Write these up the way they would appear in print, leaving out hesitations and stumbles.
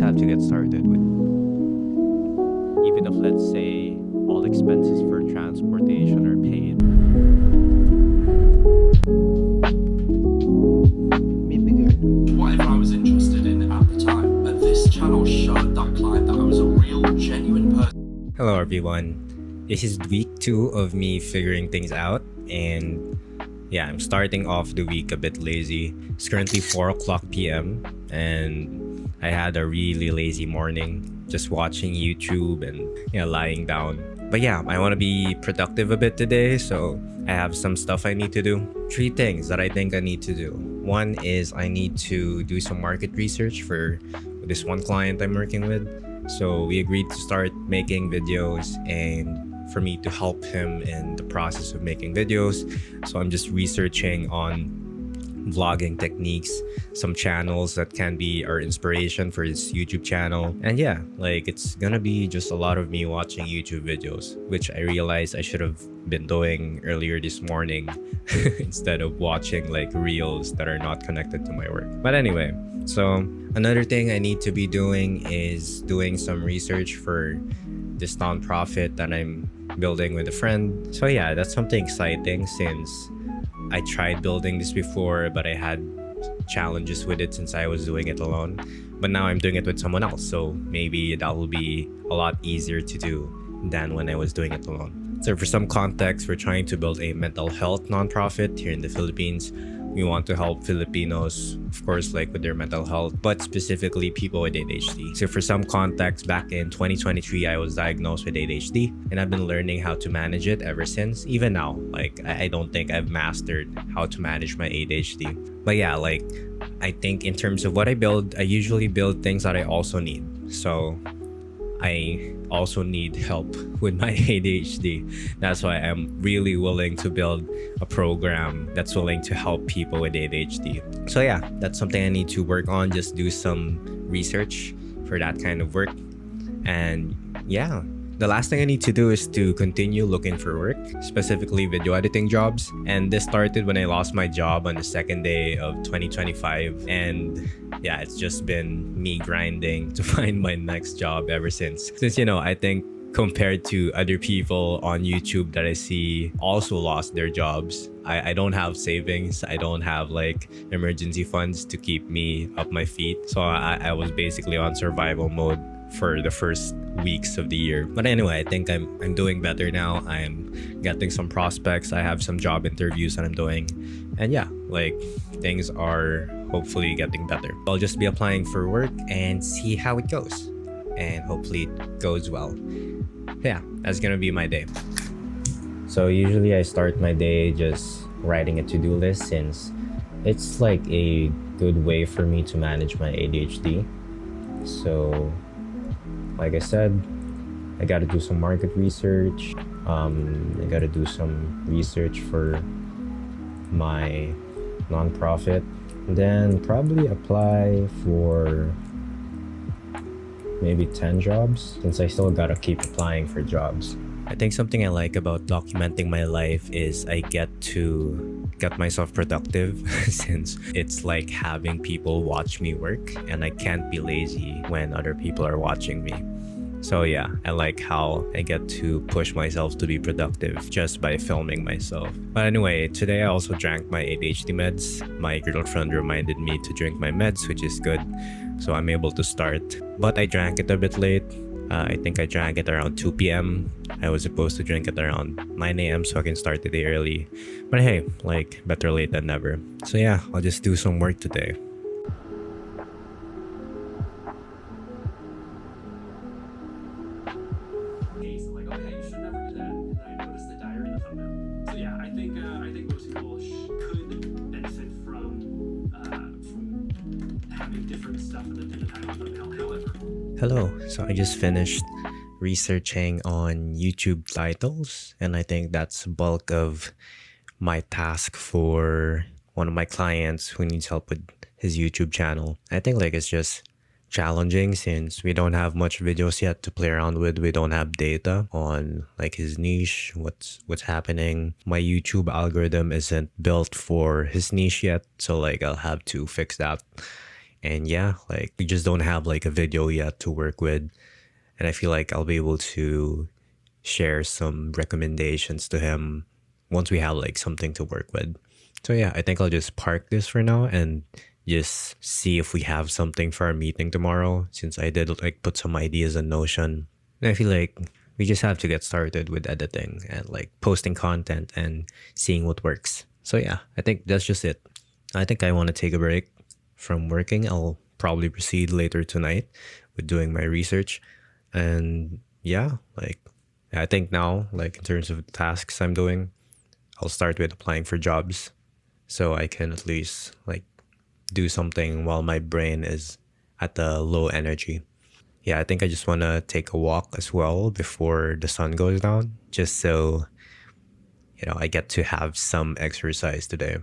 have to get started with. Even if, let's say, all expenses for transportation are paid. Whatever I was interested in at the time, but this channel showed that client that I was a real, genuine person. Hello everyone. This is week 2 of me figuring things out, and yeah, I'm starting off the week a bit lazy. It's currently 4 o'clock p.m. and I had a really lazy morning just watching YouTube and lying down. But yeah, I want to be productive a bit today, so I have some stuff I need to do. 3 things that I think I need to do. One is I need to do some market research for this one client I'm working with. So we agreed to start making videos and for me to help him in the process of making videos. So I'm just researching on vlogging techniques, some channels that can be our inspiration for his YouTube channel. And yeah, it's gonna be just a lot of me watching YouTube videos, which I realized I should have been doing earlier this morning instead of watching reels that are not connected to my work. But anyway, so another thing I need to be doing is doing some research for this nonprofit that I'm building with a friend. So yeah, that's something exciting since I tried building this before, but I had challenges with it since I was doing it alone. But now I'm doing it with someone else, so maybe that will be a lot easier to do than when I was doing it alone. So for some context, we're trying to build a mental health nonprofit here in the Philippines. We want to help Filipinos, of course, with their mental health, but specifically people with ADHD. So for some context, back in 2023, I was diagnosed with ADHD, and I've been learning how to manage it ever since. Even now, I don't think I've mastered how to manage my ADHD. But yeah, I think in terms of what I build, I usually build things that I also need. So I also need help with my ADHD. That's why I'm really willing to build a program that's willing to help people with ADHD. So yeah, that's something I need to work on, just do some research for that kind of work. And yeah, the last thing I need to do is to continue looking for work, specifically video editing jobs. And this started when I lost my job on the second day of 2025. And yeah, it's just been me grinding to find my next job ever since. Since, I think compared to other people on YouTube that I see also lost their jobs, I don't have savings. I don't have emergency funds to keep me up my feet. So I was basically on survival mode for the first weeks of the year. But anyway, I think I'm doing better now. I'm getting some prospects. I have some job interviews that I'm doing. And yeah, things are hopefully getting better. I'll just be applying for work and see how it goes. And hopefully it goes well. Yeah, that's gonna be my day. So usually I start my day just writing a to-do list since it's a good way for me to manage my ADHD. So like I said, I gotta do some market research. I gotta do some research for my nonprofit. Then probably apply for maybe 10 jobs since I still gotta keep applying for jobs. I think something I like about documenting my life is I get to get myself productive since it's like having people watch me work and I can't be lazy when other people are watching me. So yeah, I like how I get to push myself to be productive just by filming myself. But anyway, today I also drank my ADHD meds. My girlfriend reminded me to drink my meds, which is good. So I'm able to start. But I drank it a bit late. I think I drank it around 2 p.m. I was supposed to drink it around 9 a.m. so I can start the day early. But hey, better late than never. So yeah, I'll just do some work today. Hello, so I just finished researching on YouTube titles, and I think that's the bulk of my task for one of my clients who needs help with his YouTube channel. I think it's just challenging since we don't have much videos yet to play around with. We don't have data on his niche, what's happening. My YouTube algorithm isn't built for his niche yet, so I'll have to fix that And yeah, like we just don't have like a video yet to work with. And I feel like I'll be able to share some recommendations to him once we have like something to work with. So yeah, I think I'll just park this for now and just see if we have something for our meeting tomorrow, since I did like put some ideas on Notion. And I feel like we just have to get started with editing and like posting content and seeing what works. So yeah, I think that's just it. I think I want to take a break from working. I'll probably proceed later tonight with doing my research. And yeah, like I think now, like in terms of tasks I'm doing, I'll start with applying for jobs so I can at least like do something while my brain is at the low energy. Yeah, I think I just want to take a walk as well before the sun goes down, just so, I get to have some exercise today.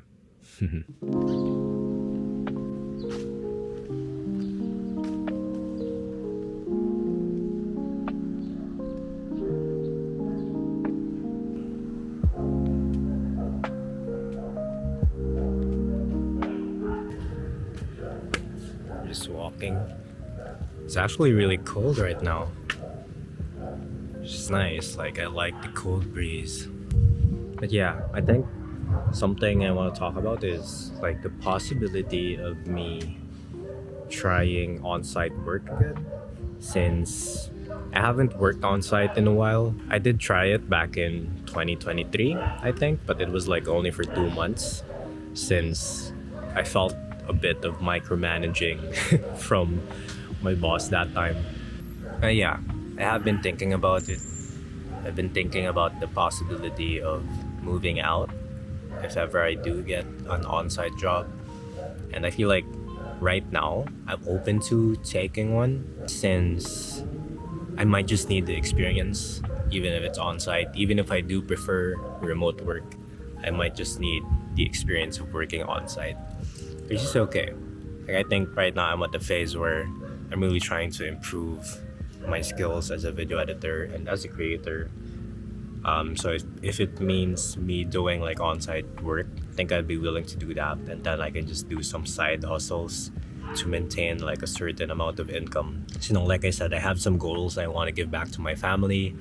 Just walking. It's actually really cold right now. It's nice. Like, I like the cold breeze. But yeah, I think something I want to talk about is like the possibility of me trying on-site work again, since I haven't worked on-site in a while. I did try it back in 2023, I think, but it was like only for 2 months, since I felt a bit of micromanaging from my boss that time. Yeah, I have been thinking about it. I've been thinking about the possibility of moving out if ever I do get an on-site job. And I feel like right now I'm open to taking one, since I might just need the experience, even if it's on-site. Even if I do prefer remote work, I might just need the experience of working on-site, which is okay. Like, I think right now I'm at the phase where I'm really trying to improve my skills as a video editor and as a creator. So if it means me doing like on-site work, I think I'd be willing to do that, and then I can just do some side hustles to maintain like a certain amount of income. So, like I said, I have some goals. I want to give back to my family.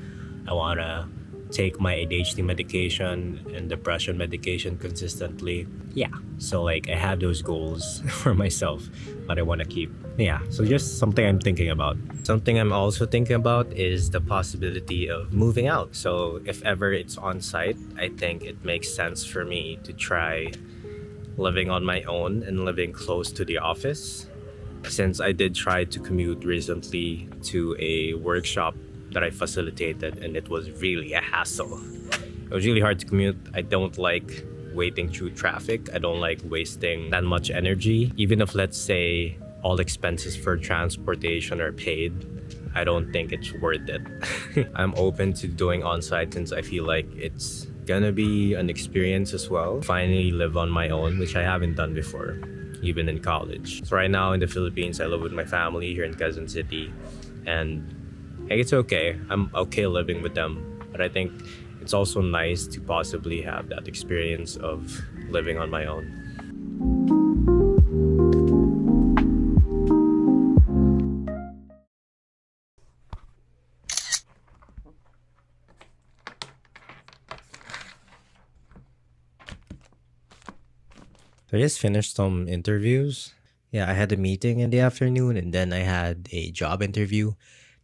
I want to take my ADHD medication and depression medication consistently. Yeah, so like I have those goals for myself that I want to keep. Yeah, so just something I'm thinking about. Something I'm also thinking about is the possibility of moving out. So if ever it's on site, I think it makes sense for me to try living on my own and living close to the office, since I did try to commute recently to a workshop that I facilitated, and it was really a hassle. It was really hard to commute. I don't like waiting through traffic. I don't like wasting that much energy. Even if, let's say, all expenses for transportation are paid, I don't think it's worth it. I'm open to doing on-site since I feel like it's gonna be an experience as well. Finally live on my own, which I haven't done before, even in college. So right now in the Philippines, I live with my family here in Quezon City, and it's okay. I'm okay living with them, but I think it's also nice to possibly have that experience of living on my own. So I just finished some interviews. Yeah, I had a meeting in the afternoon, and then I had a job interview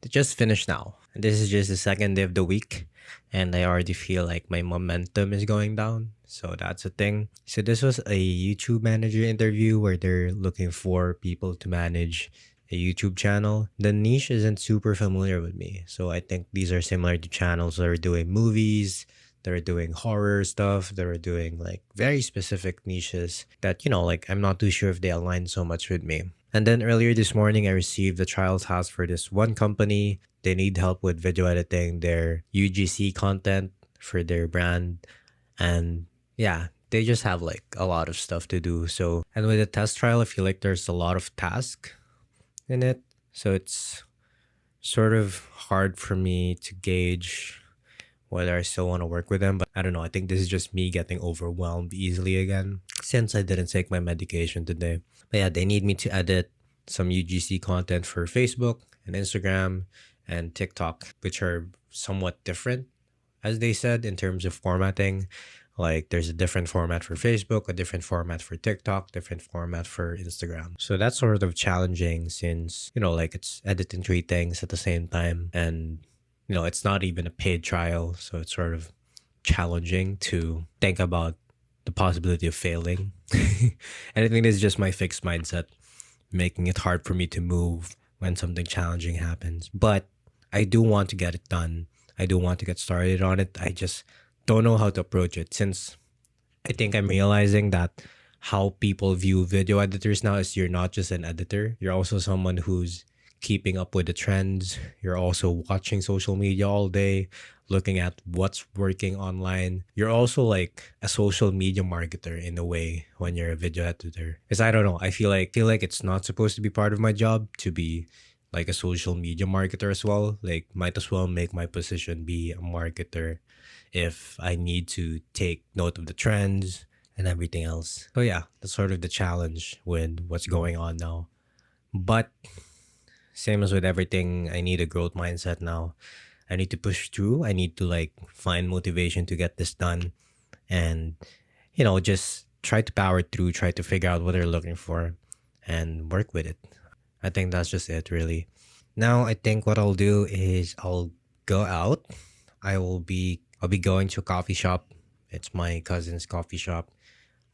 that just finished now. And this is just the second day of the week, and I already feel like my momentum is going down. So that's a thing. So this was a YouTube manager interview where they're looking for people to manage a YouTube channel. The niche isn't super familiar with me. So I think these are similar to channels that are doing movies, that are doing horror stuff, that are doing like very specific niches that, like I'm not too sure if they align so much with me. And then earlier this morning, I received a trial task for this one company. They need help with video editing their UGC content for their brand. And yeah, they just have like a lot of stuff to do. So, and with the test trial, I feel like there's a lot of tasks in it. So it's sort of hard for me to gauge whether I still want to work with them. But I don't know. I think this is just me getting overwhelmed easily again since I didn't take my medication today. But yeah, they need me to edit some UGC content for Facebook and Instagram and TikTok, which are somewhat different, as they said, in terms of formatting. Like there's a different format for Facebook, a different format for TikTok, different format for Instagram. So that's sort of challenging since, like it's editing three things at the same time. And, it's not even a paid trial. So it's sort of challenging to think about the possibility of failing. And I think it's just my fixed mindset, making it hard for me to move when something challenging happens. But I do want to get it done. I do want to get started on it. I just don't know how to approach it, since I think I'm realizing that how people view video editors now is you're not just an editor, you're also someone who's keeping up with the trends. You're also watching social media all day, looking at what's working online. You're also like a social media marketer in a way when you're a video editor. Because I don't know, I feel like it's not supposed to be part of my job to be like a social media marketer as well. Like might as well make my position be a marketer if I need to take note of the trends and everything else. So yeah, that's sort of the challenge with what's going on now. But same as with everything, I need a growth mindset now. I need to push through. I need to like find motivation to get this done and just try to power through, try to figure out what they're looking for and work with it. I think that's just it really. Now I think what I'll do is I'll go out. I'll be going to a coffee shop. It's my cousin's coffee shop.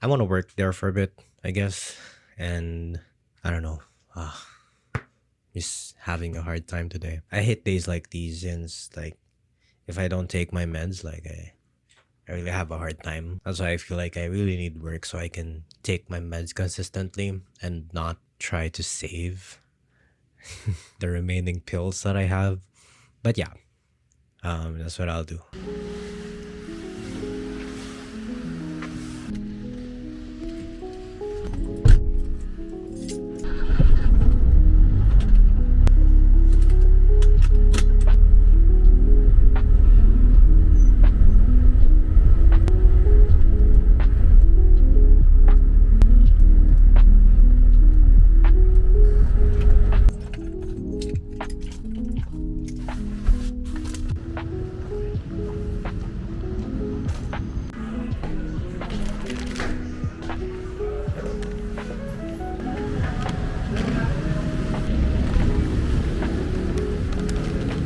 I want to work there for a bit, I guess. And I don't know. Just having a hard time today. I hate days like these since like if I don't take my meds, like I really have a hard time. That's why I feel like I really need work so I can take my meds consistently and not try to save the remaining pills that I have. But yeah, that's what I'll do.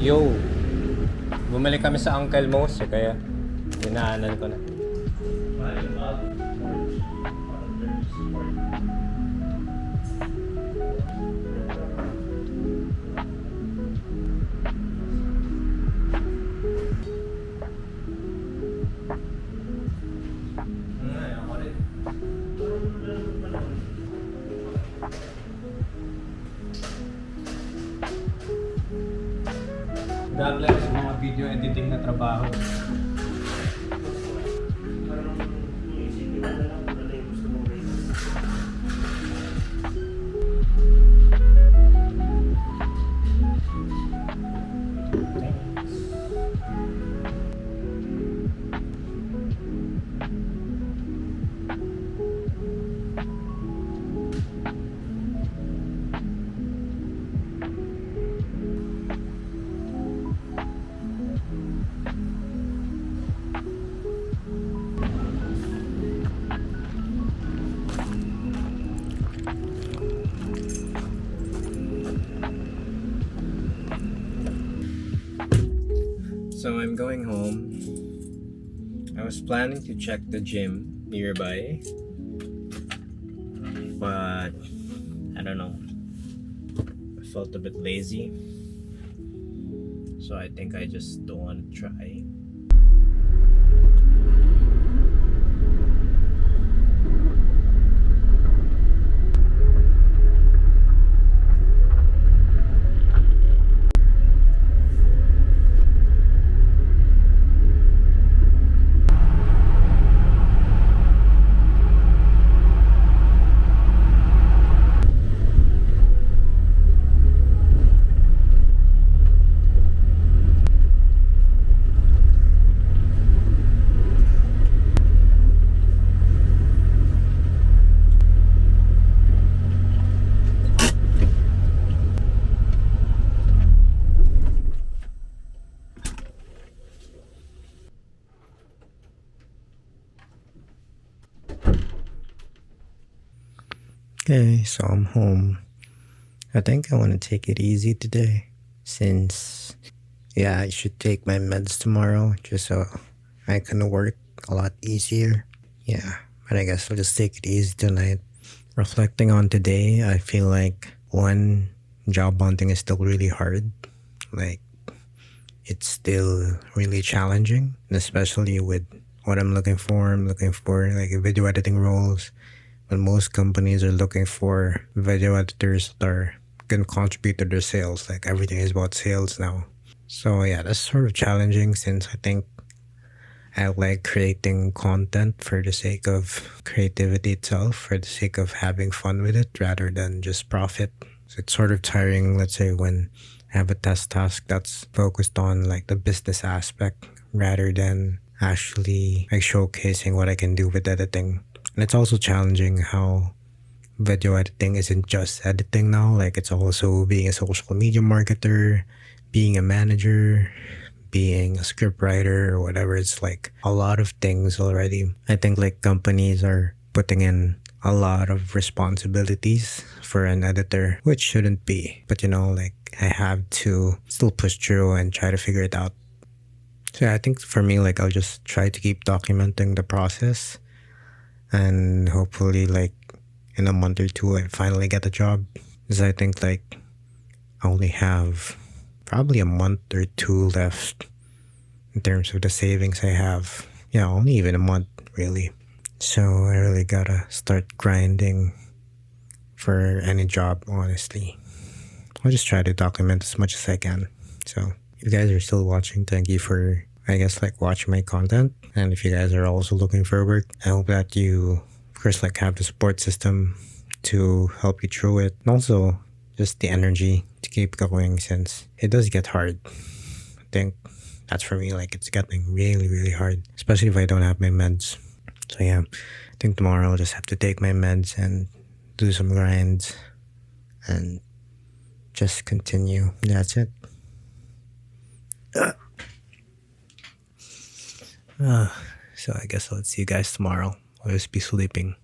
Yo, bumalik kami sa Uncle Mo's kaya dinaanan ko na. Nag-apply sa mga video editing na trabaho. Parang iisipin mo na lang kung ano yung gusto mong rate. So I'm going home. I was planning to check the gym nearby, but I don't know. I felt a bit lazy, so I think I just don't want to try. Okay, so I'm home. I think I want to take it easy today since, yeah, I should take my meds tomorrow just so I can work a lot easier. Yeah, but I guess I'll just take it easy tonight. Reflecting on today, I feel like one, job hunting is still really hard. Like, it's still really challenging, and especially with what I'm looking for. I'm looking for like video editing roles, but most companies are looking for video editors that can contribute to their sales. Like everything is about sales now. So yeah, that's sort of challenging since I think I like creating content for the sake of creativity itself, for the sake of having fun with it rather than just profit. So it's sort of tiring, let's say, when I have a test task that's focused on like the business aspect rather than actually like showcasing what I can do with editing. And it's also challenging how video editing isn't just editing now, like it's also being a social media marketer, being a manager, being a script writer or whatever. It's like a lot of things already. I think like companies are putting in a lot of responsibilities for an editor, which shouldn't be. But like I have to still push through and try to figure it out. So yeah, I think for me, like I'll just try to keep documenting the process and hopefully like in a month or two I finally get a job. Because I think like I only have probably a month or two left in terms of the savings I have. Yeah, only even a month really. So I really gotta start grinding for any job, honestly. I'll just try to document as much as I can. So if you guys are still watching, thank you for, I guess, like watching my content. And if you guys are also looking for work, I hope that you, of course, like have the support system to help you through it. And also just the energy to keep going since it does get hard. I think that's for me, like it's getting really, really hard, especially if I don't have my meds. So yeah, I think tomorrow I'll just have to take my meds and do some grinds and just continue. That's it. So I guess I'll see you guys tomorrow. I'll just be sleeping.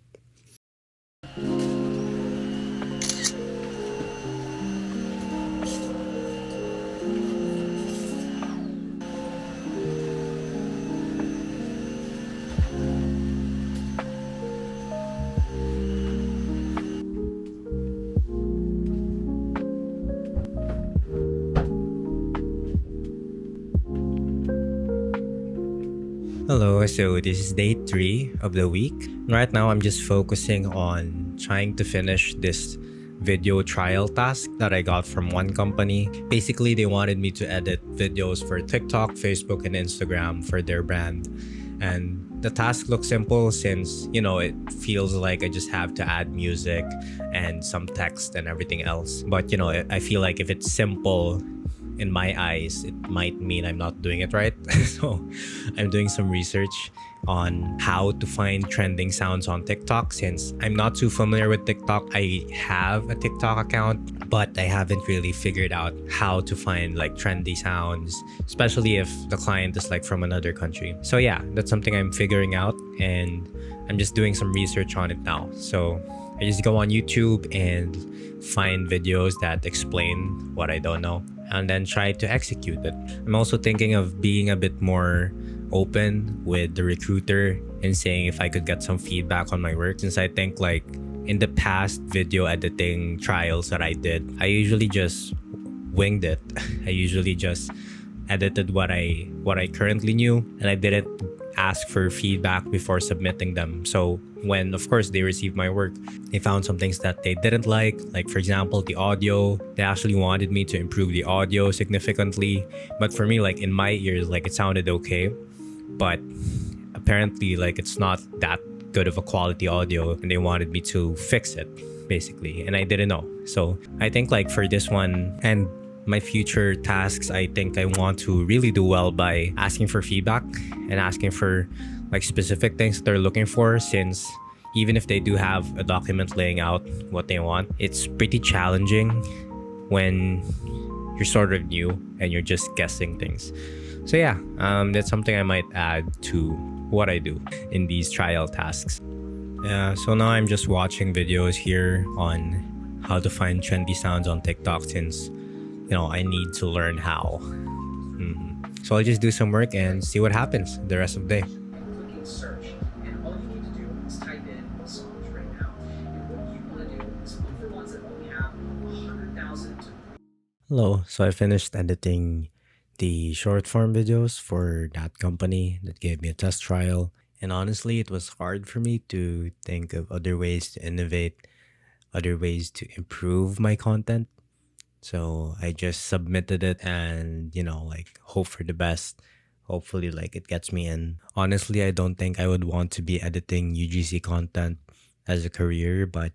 Hello, so this is day 3 of the week. Right now, I'm just focusing on trying to finish this video trial task that I got from one company. Basically, they wanted me to edit videos for TikTok, Facebook, and Instagram for their brand. And the task looks simple since, it feels like I just have to add music and some text and everything else. But, I feel like if it's simple, in my eyes, it might mean I'm not doing it right. So I'm doing some research on how to find trending sounds on TikTok since I'm not too familiar with TikTok. I have a TikTok account, but I haven't really figured out how to find like trendy sounds, especially if the client is like from another country. So yeah, that's something I'm figuring out and I'm just doing some research on it now. So I just go on YouTube and find videos that explain what I don't know and then try to execute it. I'm also thinking of being a bit more open with the recruiter and saying if I could get some feedback on my work, since I think like in the past video editing trials that I did, I usually just winged it. I usually just edited what I currently knew, and I didn't ask for feedback before submitting them. So when, of course, they received my work, they found some things that they didn't like for example, the audio. They actually wanted me to improve the audio significantly. But for me, like in my ears, like it sounded okay. But apparently, like it's not that good of a quality audio and they wanted me to fix it, basically. And I didn't know. So I think like for this one and my future tasks, I think I want to really do well by asking for feedback and asking for like specific things that they're looking for, since even if they do have a document laying out what they want, it's pretty challenging when you're sort of new and you're just guessing things. So yeah, that's something I might add to what I do in these trial tasks. Yeah, so now I'm just watching videos here on how to find trendy sounds on TikTok since, I need to learn how. So I'll just do some work and see what happens the rest of the day. Clicking search, and all you need to do is type in songs right now. And what you want to do is look for ones that only have 100,000 to Hello, so I finished editing the short form videos for that company that gave me a test trial. And honestly, it was hard for me to think of other ways to innovate, other ways to improve my content. So I just submitted it and, like hope for the best. Hopefully, like it gets me in. Honestly, I don't think I would want to be editing UGC content as a career, but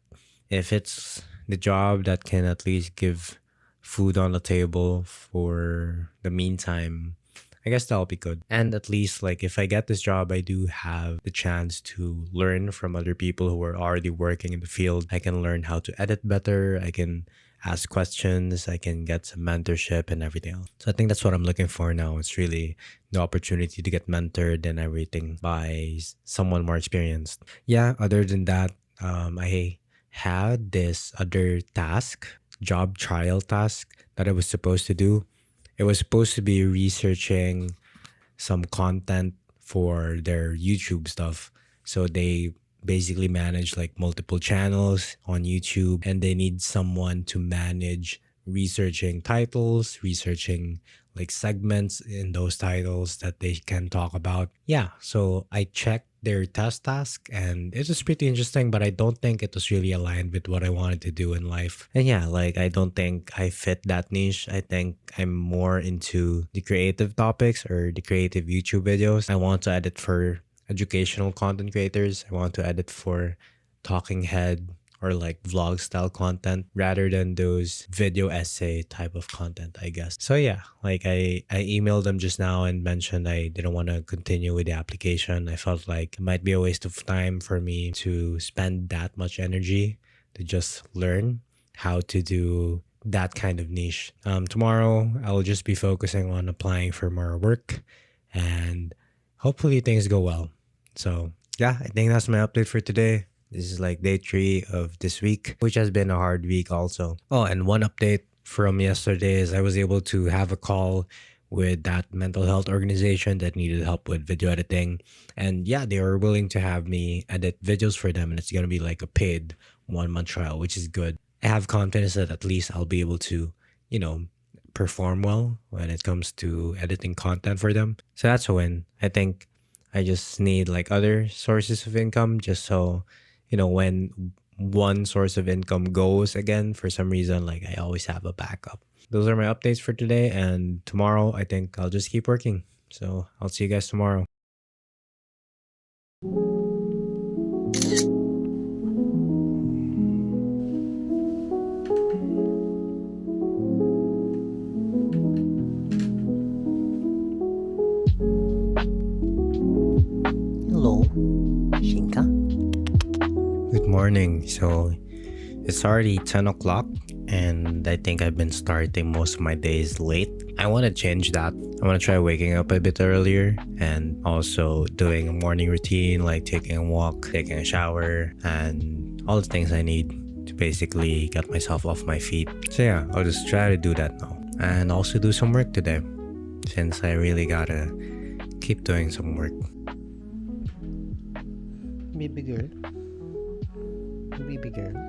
if it's the job that can at least give food on the table for the meantime, I guess that'll be good. And at least, like, if I get this job, I do have the chance to learn from other people who are already working in the field. I can learn how to edit better. I can ask questions. I can get some mentorship and everything else. So I think that's what I'm looking for now. It's really the opportunity to get mentored and everything by someone more experienced. Yeah, other than that, I had this other task, job trial task that I was supposed to do. It was supposed to be researching some content for their YouTube stuff. So they basically manage like multiple channels on YouTube and they need someone to manage researching titles, researching like segments in those titles that they can talk about. Yeah, so I checked their test task and it was pretty interesting, but I don't think it was really aligned with what I wanted to do in life. And yeah, like I don't think I fit that niche. I think I'm more into the creative topics or the creative YouTube videos. I want to edit for educational content creators. I want to edit for talking head or like vlog style content rather than those video essay type of content, I guess. So yeah, like I emailed them just now and mentioned I didn't want to continue with the application. I felt like it might be a waste of time for me to spend that much energy to just learn how to do that kind of niche. Tomorrow I'll just be focusing on applying for more work and hopefully things go well. So yeah, I think that's my update for today. This is like day 3 of this week, which has been a hard week also. Oh, and one update from yesterday is I was able to have a call with that mental health organization that needed help with video editing. And yeah, they were willing to have me edit videos for them. And it's going to be like a paid 1 month trial, which is good. I have confidence that at least I'll be able to, perform well when it comes to editing content for them. So that's a win. I think I just need like other sources of income just so, when one source of income goes again for some reason, like I always have a backup. Those are my updates for today. And tomorrow, I think I'll just keep working. So I'll see you guys tomorrow. Hello, Shinka. Good morning. So it's already 10 o'clock, and I think I've been starting most of my days late. I want to change that. I want to try waking up a bit earlier and also doing a morning routine like taking a walk, taking a shower, and all the things I need to basically get myself off my feet. So yeah, I'll just try to do that now and also do some work today since I really gotta keep doing some work. Baby girl. Baby girl.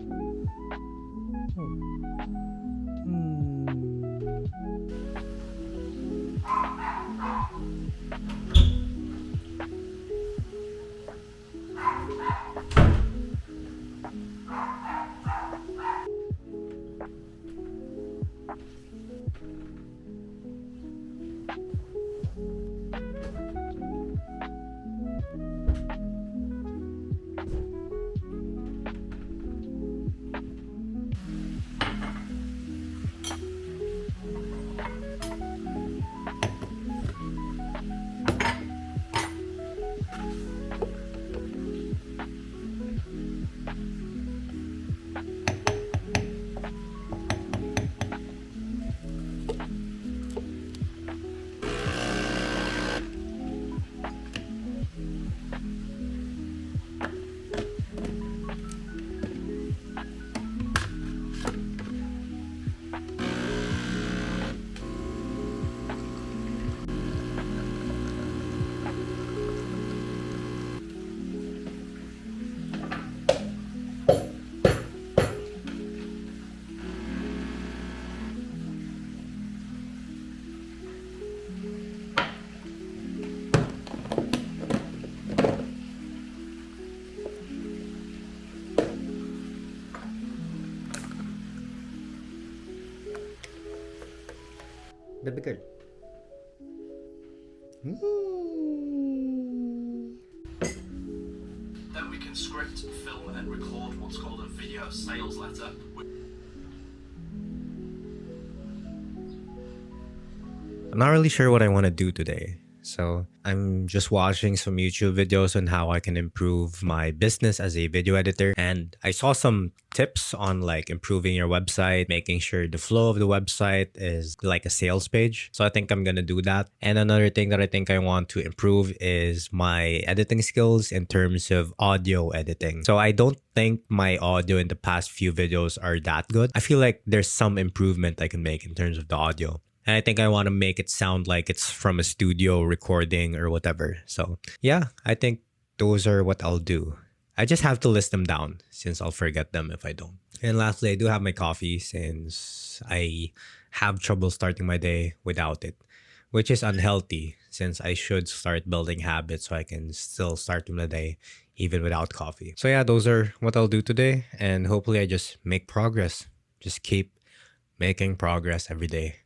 Baby girl. Then we can script, film, and record what's called a video sales letter. I'm not really sure what I want to do today. So I'm just watching some YouTube videos on how I can improve my business as a video editor. And I saw some tips on like improving your website, making sure the flow of the website is like a sales page. So I think I'm going to do that. And another thing that I think I want to improve is my editing skills in terms of audio editing. So I don't think my audio in the past few videos are that good. I feel like there's some improvement I can make in terms of the audio. And I think I want to make it sound like it's from a studio recording or whatever. So yeah, I think those are what I'll do. I just have to list them down since I'll forget them if I don't. And lastly, I do have my coffee since I have trouble starting my day without it, which is unhealthy since I should start building habits so I can still start my day even without coffee. So yeah, those are what I'll do today. And hopefully I just make progress. Just keep making progress every day.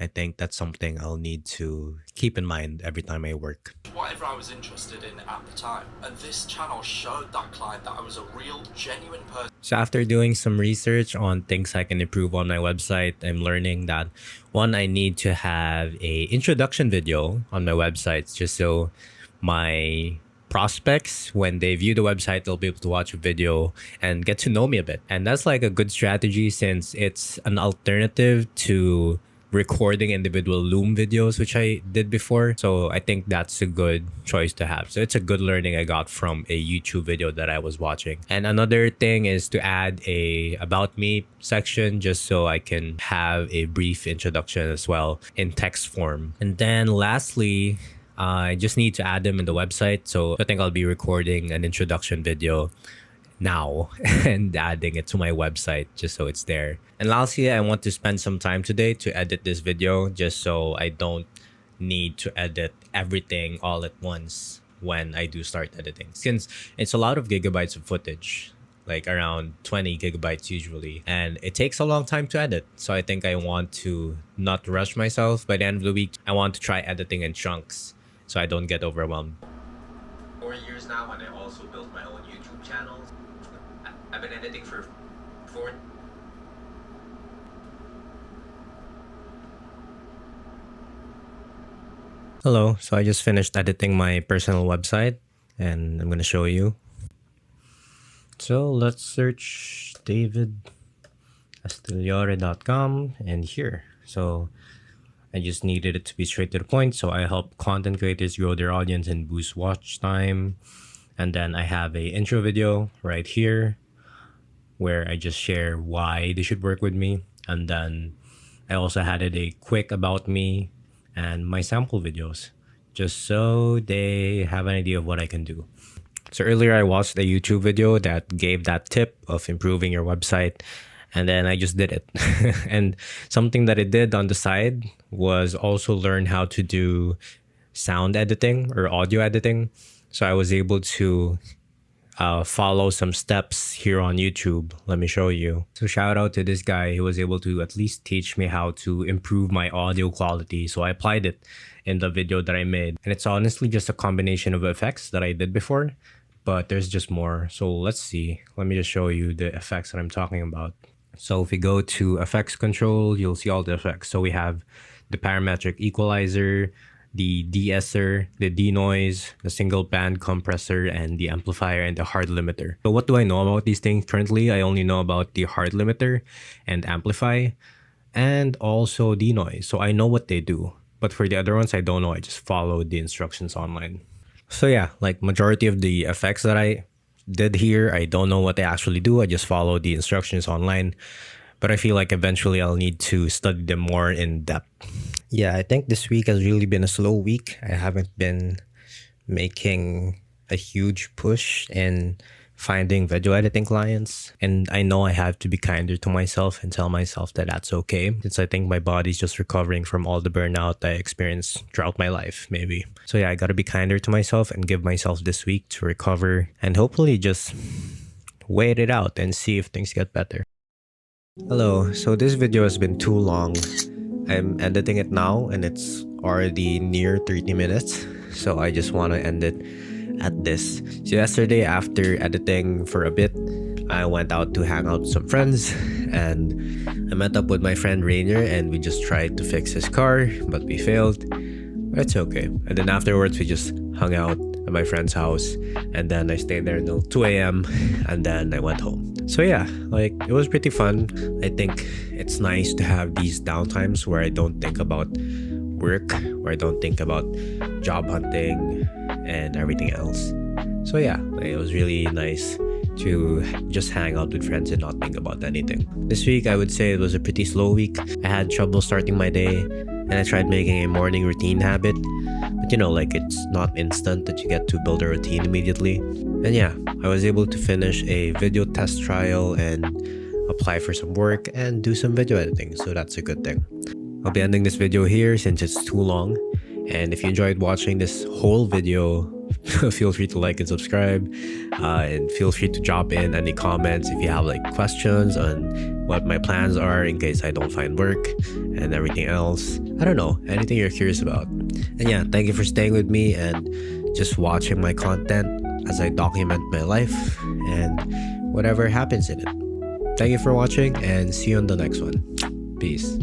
I think that's something I'll need to keep in mind every time I work. Whatever I was interested in at the time. And this channel showed that client that I was a real, genuine person. So after doing some research on things I can improve on my website, I'm learning that one, I need to have a introduction video on my website just so my prospects, when they view the website, they'll be able to watch a video and get to know me a bit. And that's like a good strategy since it's an alternative to recording individual Loom videos, which I did before. So I think that's a good choice to have. So it's a good learning I got from a YouTube video that I was watching. And another thing is to add a about me section just so I can have a brief introduction as well in text form. And then lastly, I just need to add them in the website. So I think I'll be recording an introduction video now and adding it to my website just so it's there. And lastly, I want to spend some time today to edit this video just so I don't need to edit everything all at once when I do start editing, since it's a lot of gigabytes of footage, like around 20 gigabytes usually, and it takes a long time to edit. So I think I want to not rush myself. By the end of the week, I want to try editing in chunks so I don't get overwhelmed. 4 years now, and I also built my own YouTube channel. I've been editing for 4. Hello, so I just finished editing my personal website and I'm going to show you. So let's search davidastigliore.com and here. So I just needed it to be straight to the point. So I help content creators grow their audience and boost watch time. And then I have a intro video right here where I just share why they should work with me. And then I also added a quick about me and my sample videos just so they have an idea of what I can do. So earlier I watched a YouTube video that gave that tip of improving your website, and then I just did it. And something that I did on the side was also learn how to do sound editing or audio editing. So I was able to follow some steps here on YouTube. Let me show you. So shout out to this guy. He was able to at least teach me how to improve my audio quality. So I applied it in the video that I made. And it's honestly just a combination of effects that I did before, but there's just more. So let's see. Let me just show you the effects that I'm talking about. So if we go to effects control, you'll see all the effects. So we have the parametric equalizer, the de-esser, the denoise, the single band compressor, and the amplifier and the hard limiter. So what do I know about these things currently? I only know about the hard limiter and amplify and also denoise. So I know what they do, but for the other ones, I don't know. I just followed the instructions online. So yeah, like majority of the effects that I did here, I don't know what they actually do. I just followed the instructions online, but I feel like eventually I'll need to study them more in depth. Yeah, I think this week has really been a slow week. I haven't been making a huge push in finding video editing clients. And I know I have to be kinder to myself and tell myself that that's okay, since I think my body's just recovering from all the burnout I experienced throughout my life, maybe. So yeah, I gotta be kinder to myself and give myself this week to recover and hopefully just wait it out and see if things get better. Hello, so this video has been too long. I'm editing it now and it's already near 30 minutes. So I just want to end it at this. So yesterday, after editing for a bit, I went out to hang out with some friends, and I met up with my friend Rainier, and we just tried to fix his car, but we failed. But it's okay. And then afterwards, we just hung out at my friend's house, and then I stayed there until 2 a.m. and then I went home. So yeah, like it was pretty fun. I think it's nice to have these downtimes where I don't think about work, where I don't think about job hunting and everything else. So yeah, like, it was really nice to just hang out with friends and not think about anything. This week, I would say it was a pretty slow week. I had trouble starting my day, and I tried making a morning routine habit. But like it's not instant that you get to build a routine immediately. And yeah, I was able to finish a video test trial and apply for some work and do some video editing, so that's a good thing. I'll be ending this video here since it's too long. And if you enjoyed watching this whole video, feel free to like and subscribe, and feel free to drop in any comments if you have like questions on what my plans are in case I don't find work and everything else. I don't know, anything you're curious about. And yeah, thank you for staying with me and just watching my content as I document my life and whatever happens in it. Thank you for watching and see you on the next one. Peace.